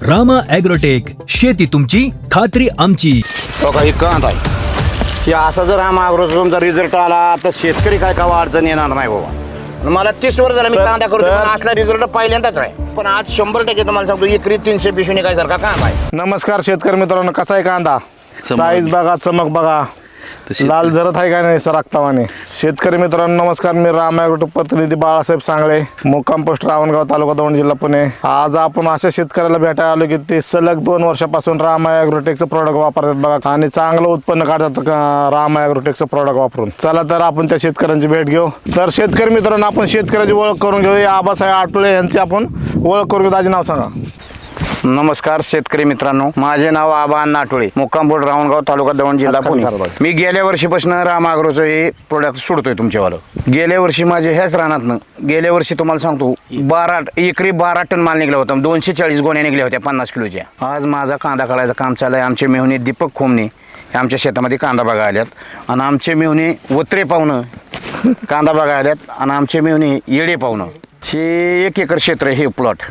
Rama agrotech, शेती तुमची खात्री आमची. तो काही कांदा आहे की असा जर रामा ॲग्रोचा तुमचा रिझल्ट आला तर शेतकरी काय काय अडचण येणार नाही बाबा. मला 30 वर्ष झाला मी कांदा करतो, पण असला रिझल्ट पहिल्यांदाच आहे. पण आज 100% तुम्हाला सांगतो एकरी 300 पिशवी निघायसारखा कांदा आहे. नमस्कार शेतकरी मित्रांनो, कसा आहे कांदा? साईज बघा, चमक बघा, लाल झरत आहे काय नाही सरकतावाने. शेतकरी मित्रांनो नमस्कार, मी रामा ॲग्रोटेक प्रतिनिधी बाळासाहेब सांगळे, मुक्काम पोस्ट रावणगाव, तालुका दौंड, जिल्हा पुणे. आज आपण अशा शेतकऱ्याला भेटायला आलो की ते सलग 2 वर्षापासून रामा ॲग्रोटेकचं प्रोडक्ट वापरतात बघा, आणि चांगलं उत्पन्न काढतात रामा ॲग्रोटेकचं प्रोडक्ट वापरून. चला तर आपण त्या शेतकऱ्यांची भेट घेऊ. तर शेतकरी मित्रांनो, आपण शेतकऱ्याची ओळख करून घेऊ. आबासाहेब आटुळे यांची आपण ओळख करून घेऊ. दाजी नाव सांगा. नमस्कार शेतकरी मित्रांनो, माझे नाव आबा नाटोळे, मुक्काम पोस्ट रावणगाव, तालुका दौंड, जिल्हा पुणे. मी गेल्या वर्षीपासून रामा ॲग्रोचं हे प्रोडक्ट सोडतोय तुमच्यावालं. गेल्या वर्षी माझे ह्याच रानातनं गेल्या वर्षी तुम्हाला सांगतो एकरी 12 टन माल निघला होता. 240 गोण्या निघल्या होत्या 50 किलोच्या. आज माझा कांदा काढायचं काम चालू आहे. आमचे मेहुणे दीपक खोमणे हे आमच्या शेतामध्ये कांदा बघा आल्यात, आणि आमचे मेहुणे वत्रे पाहुणं कांदा बघा आल्यात, आणि आमचे मेहुणे येडे पाहुणं. हे 1 एकर क्षेत्र आहे हे प्लॉट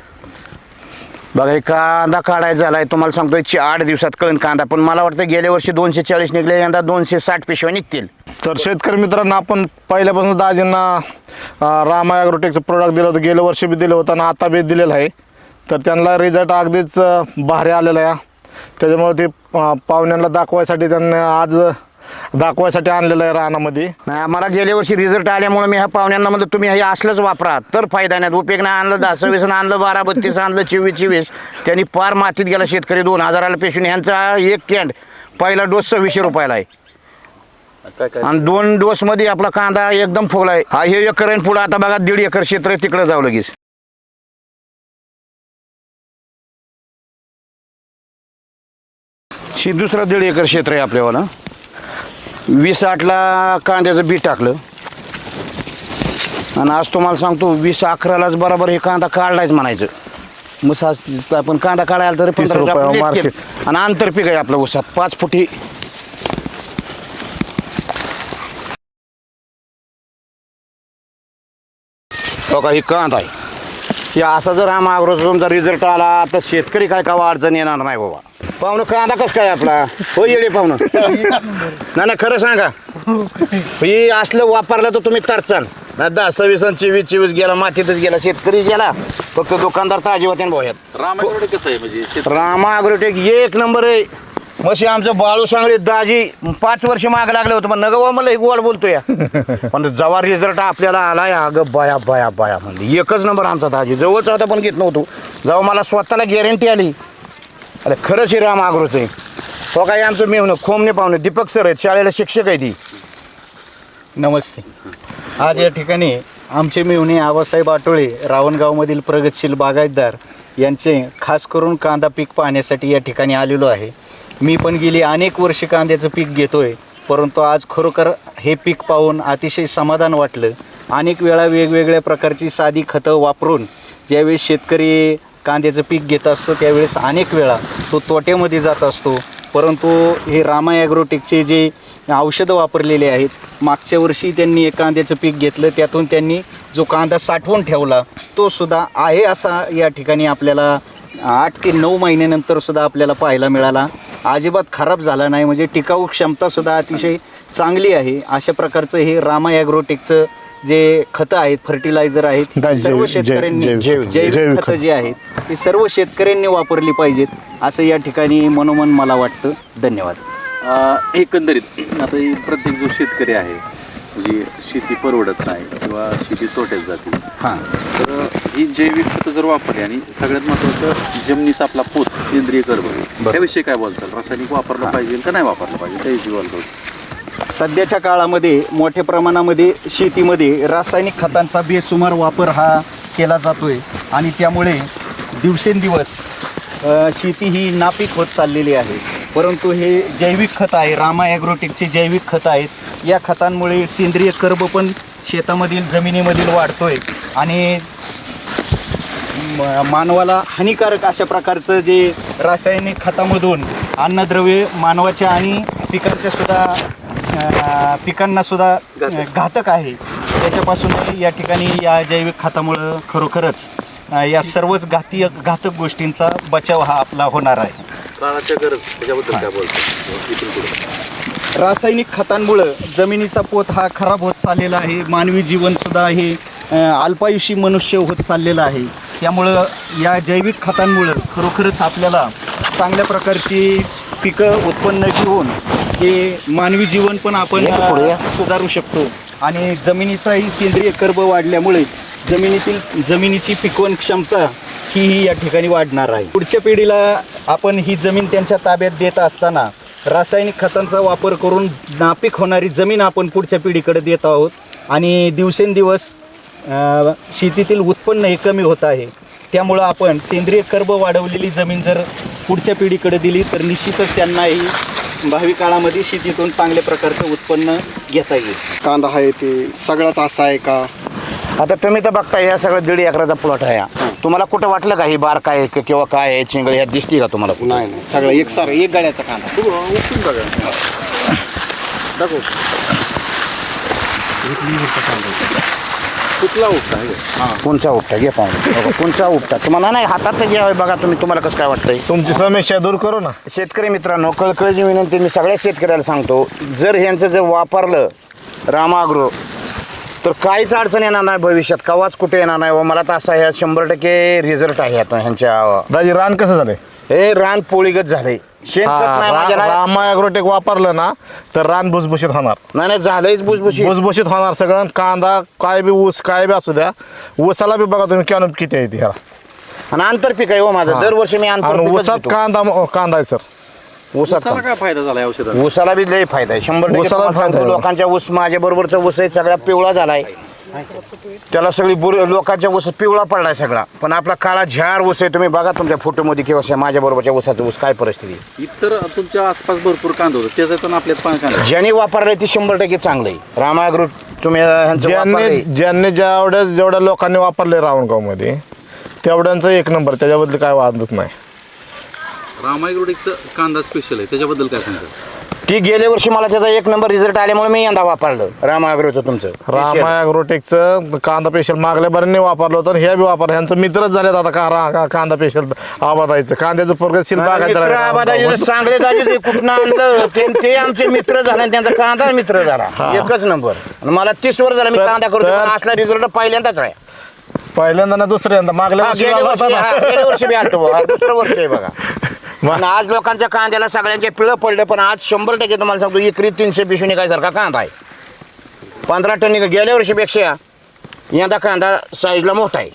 बघा. हे कांदा काढायचा झालाय तुम्हाला सांगतोय 8 दिवसात कळण कांदा. पण मला वाटतं गेल्या वर्षी 240 निघले, यंदा 260 पिशव्या निघतील. तर शेतकरी मित्रांनो, आपण पहिल्यापासून दाजींना रामा ॲग्रोटेकचं प्रोडक्ट दिलं होतं. गेल्या वर्षी बी दिलं होतं आणि आता बी दिलेलं आहे. तर त्यांना रिझल्ट अगदीच भारी आलेला आहे. त्याच्यामुळे ते पाहुण्यांना दाखवायसाठी त्यांनी आज दाखवायसाठी आणलेलं आहे रानामध्ये. नाही, मला गेल्या वर्षी रिझल्ट आल्यामुळे मी ह्या पाहुण्यांना म्हणलं तुम्ही हे असलंच वापरा तर फायदा नाही. उपयोग नाही. आणलं 10-20 आणलं, 12-32 आणलं, 24-24. त्यांनी पार मातीत गेला शेतकरी. 2000ला पेशून ह्यांचा एक कॅन्ड पहिला डोस 2600 रुपयाला आहे, आणि 2 डोसमध्ये आपला कांदा एकदम फुगला आहे. हा हे एकर आहे पुढं. आता बघा 1.5 एकर क्षेत्र तिकडं जाऊ लगेच. दुसरा 1.5 एकर क्षेत्र आहे आपल्यावाला. 20-8ला कांद्याचं बी टाकलं, आणि आज तुम्हाला सांगतो 20-11लाच बरोबर हे कांदा काढलायच म्हणायचं. मग आपण कांदा काढायला तरी 15 रुपये मार्केट, आणि आंतरपीक आहे आपलं ऊसात 5 फुटी. बघा ही कांदा आहे की असा जर रामा ॲग्रोचा तुमचा रिझल्ट आला तर शेतकरी काय काय अडचण येणार नाही बाबा. पाहुणं कांदा कसं काय आपला हो येडे पाहुणं? नाही खरं सांगा, ही असलं वापरलं तर तुम्ही तरचाल. 10-26 आणि 24 गेला मातीतच गेला, शेतकरी गेला, फक्त दुकानदार ताजी होते भोयात. रामा ॲग्रोटेक कसं आहे म्हणजे? रामा ॲग्रोटेक 1 नंबर आहे. मशी आमचं बाळू सांगळे दाजी 5 वर्ष मागे लागले होते, पण नगवा मला एक गोड बोलतो या. पण जेव्हा रिझल्ट आपल्याला आलाय अगं बाया बाया बाया म्हणली 1च नंबर आमचा दाजी. जवळचा होता पण घेत नव्हतो. जेव्हा मला स्वतःला गॅरंटी आली अरे खरंच हे रामा ॲग्रोचं आहे. तो काही आमचं मेहुणं खोमणे पाहुणे दीपक सर आहेत, शाळेला शिक्षक आहे ती. नमस्ते. आज या ठिकाणी आमचे मेहुणे आबासाहेब आटोळे, रावणगावमधील प्रगतशील बागायतदार यांचे खास करून कांदा पीक पाहण्यासाठी या ठिकाणी आलेलो आहे. मी पण गेली अनेक वर्ष कांद्याचं पीक घेतोय, परंतु आज खरोखर हे पीक पाहून अतिशय समाधान वाटलं. अनेक वेळा वेगवेगळ्या प्रकारची साधी खतं वापरून ज्यावेळेस शेतकरी कांद्याचं पीक घेत असतो त्यावेळेस अनेक वेळा तो तोट्यामध्ये जात असतो. परंतु हे रामा ॲग्रोटेकचे जे औषधं वापरलेले आहेत, मागच्या वर्षी त्यांनी कांद्याचं पीक घेतलं, त्यातून त्यांनी जो कांदा साठवून ठेवला तो सुद्धा आहे असा या ठिकाणी आपल्याला 8 ते 9 महिन्यानंतर सुद्धा आपल्याला पाहायला मिळाला. अजिबात खराब झाला नाही, म्हणजे टिकाऊ क्षमतासुद्धा अतिशय चांगली आहे. अशा प्रकारचं हे रामा ॲग्रोटेकचं जे खतं आहेत, फर्टिलायझर आहेत, सर्व शेतकऱ्यांनी जैविक खतं जे आहेत ती सर्व शेतकऱ्यांनी वापरली पाहिजेत असं या ठिकाणी मनोमन मला वाटतं. धन्यवाद. एकंदरीत आता प्रत्येक जो शेतकरी आहे म्हणजे शेती परवडत नाही किंवा शेती तोट्यात जाते, हां, तर ही जैविक खतं जर वापरली आणि सगळ्यात महत्त्वाचं जमिनीचा आपला पोत सेंद्रिय कर्ब, त्याविषयी काय बोलताल? रासायनिक वापरलं पाहिजे का नाही वापरलं पाहिजे त्याविषयी बोलतो. सध्याच्या काळामध्ये मोठ्या प्रमाणामध्ये शेतीमध्ये रासायनिक खतांचा बेसुमार वापर हा केला जातोय, आणि त्यामुळे दिवसेंदिवस शेती ही नापीक होत चाललेली आहे. परंतु हे जैविक खत आहे, रामा ॲग्रोटेकचे जैविक खत आहेत. या खतांमुळे सेंद्रिय कर्ब पण शेतामधील जमिनीमधील वाढतोय, आणि मानवाला हानिकारक अशा प्रकारचं जे रासायनिक खतामधून अन्नद्रव्ये मानवाच्या आणि पिकांना सुद्धा घातक आहे. त्याच्यापासून या ठिकाणी या जैविक खतामुळं खरोखरच या सर्वच घातक गोष्टींचा बचाव हा आपला होणार आहे. काळाच्या गरज त्याच्याबद्दल काय बोलतो इथून पुढे? रासायनिक खतांमुळं जमिनीचा पोत हा खराब होत चाललेला आहे. मानवी जीवनसुद्धा हे अल्पायुषी मनुष्य होत चाललेलं आहे. त्यामुळं या जैविक खतांमुळं खरोखरच आपल्याला चांगल्या प्रकारची पिकं उत्पन्न घेऊन हे मानवी जीवन पण आपण सुधारू शकतो आणि जमिनीचाही सेंद्रिय कर्ब वाढल्यामुळे जमिनीची पिकवण क्षमता ही या ठिकाणी वाढणार आहे. पुढच्या पिढीला आपण ही जमीन त्यांच्या ताब्यात देत असताना रासायनिक खतांचा वापर करून नापीक होणारी जमीन आपण पुढच्या पिढीकडे देत आहोत आणि दिवसेंदिवस शेतीतील उत्पन्न हे कमी होत आहे. त्यामुळं आपण सेंद्रिय कर्ब वाढवलेली जमीन जर पुढच्या पिढीकडे दिली तर निश्चितच त्यांनाही भावी काळामध्ये शेतीतून चांगल्या प्रकारचं उत्पन्न घेता येईल. कांदा आहे ते सगळ्यात असा आहे का? आता तुम्ही तर बघताय ह्या सगळं 1.5 एकराचा प्लॉट आहे हा. तुम्हाला कुठं वाटलं का ही बार काय आहे किंवा काय आहे चिंगळ ह्यात दिसती का तुम्हाला? नाही नाही, सगळं एक गाड्याचा कांदा. उचलून बघा. दाखव. कुठला उपटा आहे? कोणचा उपटा घे पाहून कोणचा उपटा तुम्हाला नाही हातात जे आहे बघा तुम्हाला कसं काय वाटतंय? तुमची समस्या दूर करू ना. शेतकरी मित्रांनो, कळकळीची विनंती मी सगळ्या शेतकऱ्याला सांगतो, जर ह्यांचं जर वापरलं रामाग्रो तर काहीच अडचण येणार नाही भविष्यात, कवाच कुठे येणार नाही. व मला तर असा ह्या 100% रिझल्ट आहे आता ह्यांच्या. दाजी रान कसं झालंय? हे रान पोळीगत झालंय. शेणखत नाही माझ्या नाही. रामा ॲग्रोटेक वापरलं ना तर रान भुसभुशीत होणार. नाही झालंयच भुसभुशीत. भुसभुशीत होणार सगळं. कांदा काय बी ऊस काय बी असू द्या, ऊसाला बी बघा तुम्ही कॅनोप किती आहे ती ह्याला. आणि आंतरपीक आहे हो माझं, दरवर्षी मी आणि आंतरपीक ऊसात कांदा आहे सर. ऊसात त्याला काय फायदा झाला या औषधाचा? ऊसाला बी लय फायदा आहे. 100% ऊसाला तुम्हाला फायदा सांगतो, आहे. लोकांच्या ऊस माझ्या बरोबरचा ऊस आहे सगळा पिवळा झालाय. त्याला सगळी लोकांच्या ऊस पिवळा पडलाय सगळा, पण आपला काळा झाड ऊस आहे. तुम्ही बघा तुमच्या फोटोमध्ये किंवा माझ्या बरोबरच्या ऊसाचा ऊस काय परिस्थिती आहे. इतर तुमच्या आसपास भरपूर कांदा होतं त्याच्यातून आपल्यात पण कांदा ज्यांनी वापरलंय ती 100% चांगलं आहे. रामाग्रो तुम्ही ह्यांचं वापरलंय. ज्यांनी जेवढ्या लोकांनी वापरले रावणगाव मध्ये तेवढ्यांचं एक नंबर, त्याच्याबद्दल काय वादच नाही. रामायग्रोटिकचं कांदा स्पेशल आहे त्याच्याबद्दल काय सांगतात? ती गेल्या वर्षी मला त्याचा 1 नंबर रिझल्ट आल्यामुळे मी यंदा वापरलं रामाग्रोचं तुमचं. रामा ॲग्रोटेकचं कांदा पेशल मागल्या बऱ्यांनी वापरलं होतं, ह्या बी वापरलं. ह्यांचं मित्रच झालेत आता कांदा पेशल आबादायचं. कांद्याचं प्रगतशील बागायत चांगले दाजी कुठं आणलं ते आमचे मित्र झाले, त्यांचा कांदा मित्र झाला एकच नंबर. आणि मला 30 वर्ष झाला मी कांदा करतो, पण असला रिझल्ट पहिल्यांदाच आहे. पहिल्यांदा ना दुसऱ्यांदा मागल्या वर्षी गेल्या आला होता ना. वर्षी बी आलतो बघा, दुसरं वर्ष आहे बघा. आणि आज लोकांच्या कांद्याला सगळ्यांचे पिळं पडलं, पण आज 100% तुम्हाला सांगतो एकरी 300 पिशवी निघायसारखा कांदा आहे. 15 टन गेल्या वर्षीपेक्षा यंदा कांदा साईजला मोठा आहे.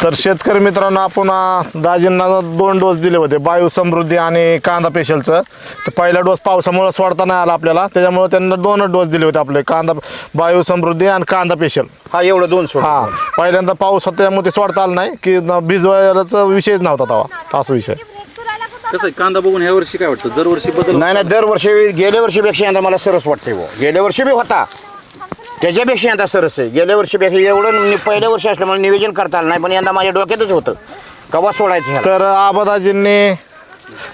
तर शेतकरी मित्रांनो, आपण दाजींना 2 डोस दिले होते, बायो समृद्धी आणि कांदा पेशलचं. तर पहिला डोस पावसामुळे सोडता नाही आला आपल्याला, त्याच्यामुळे त्यांना 2 डोस दिले होते आपले, कांदा बायो समृद्धी आणि कांदा पेशल. हा एवढं 2 सोड. हा पहिल्यांदा पाऊस होता त्यामुळे ते सोडता आलं नाही, की भिजवायचा विषयच नव्हता तेव्हा, असा विषय. कसं आहे कांदा बघून ह्या वर्षी काय वाटतं? दरवर्षी बदल? नाही दरवर्षी गेल्या वर्षीपेक्षा यंदा मला सरस वाटतंय हो. गेल्या वर्षी बी होता त्याच्यापेक्षा यंदा सरस आहे. गेल्या वर्षीपेक्षा एवढं पहिल्या वर्षी असल्यामुळे नियोजन करता आलं नाही, पण यंदा माझ्या डोक्यातच होतं कवा सोडायचं ह्याला. तर आबादाजींनी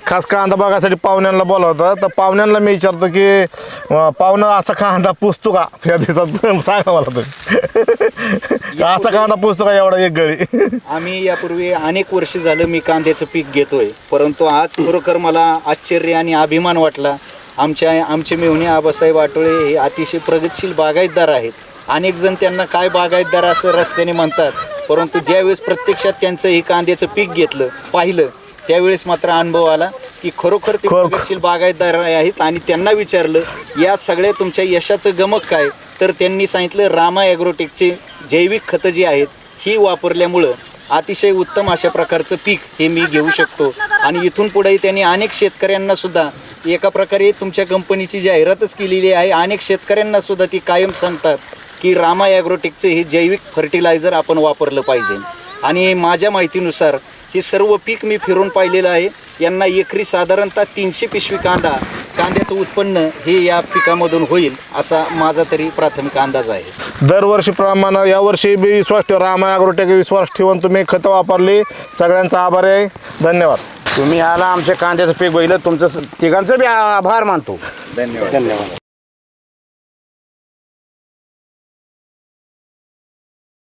खास कांदा बघायसाठी पाहुण्यांना बोलावतं. तर पाहुण्यांना मी विचारतो की पाहुणं असा कांदा पुसतो का या दिवसात, सांगा मला तुम्ही. असा कांदा पुसतो का एवढा एक गळी? आम्ही यापूर्वी अनेक वर्ष झालं मी कांद्याचं पीक घेतोय, परंतु आज खरोखर मला आश्चर्य आणि अभिमान वाटला. आमचे मेहुणे आबासाहेब आटोळे हे अतिशय प्रगतशील बागायतदार आहेत. अनेक जण त्यांना काय बागायतदार असं रस्त्याने म्हणतात, परंतु ज्यावेळेस प्रत्यक्षात त्यांचं हे कांद्याचं पीक घेतलं पाहिलं त्यावेळेस मात्र अनुभव आला की खरोखर ते प्रगतशील बागायतदार आहेत. आणि त्यांना विचारलं या सगळ्या तुमच्या यशाचं गमक काय, तर त्यांनी सांगितलं रामा ॲग्रोटेकचे जैविक खतं जी आहेत ही वापरल्यामुळं अतिशय उत्तम अशा प्रकारचं पीक हे मी घेऊ शकतो. आणि इथून पुढेही त्यांनी अनेक शेतकऱ्यांना सुद्धा एका प्रकारे तुमच्या कंपनीची जाहिरातच केलेली आहे. अनेक शेतकऱ्यांना सुद्धा ती कायम सांगतात की रामा ॲग्रोटेकचं हे जैविक फर्टिलायझर आपण वापरलं पाहिजे. आणि माझ्या माहितीनुसार हे सर्व पीक मी फिरून पाहिलेलं आहे. यांना एकरी साधारणतः 300 पिशवी कांद्याचं उत्पन्न हे या पिकामधून होईल असा माझा तरी प्राथमिक अंदाज आहे. दरवर्षीप्रमाणे यावर्षी बी विश्वास ठेवा, रामा ॲग्रोटेक विश्वास ठेवून तुम्ही खतं वापरली. सगळ्यांचा आभार आहे, धन्यवाद. तुम्ही आला आमच्या कांद्याचं पीक बघितलं, तुमचं तिघांचं बी आभार मानतो. धन्यवाद.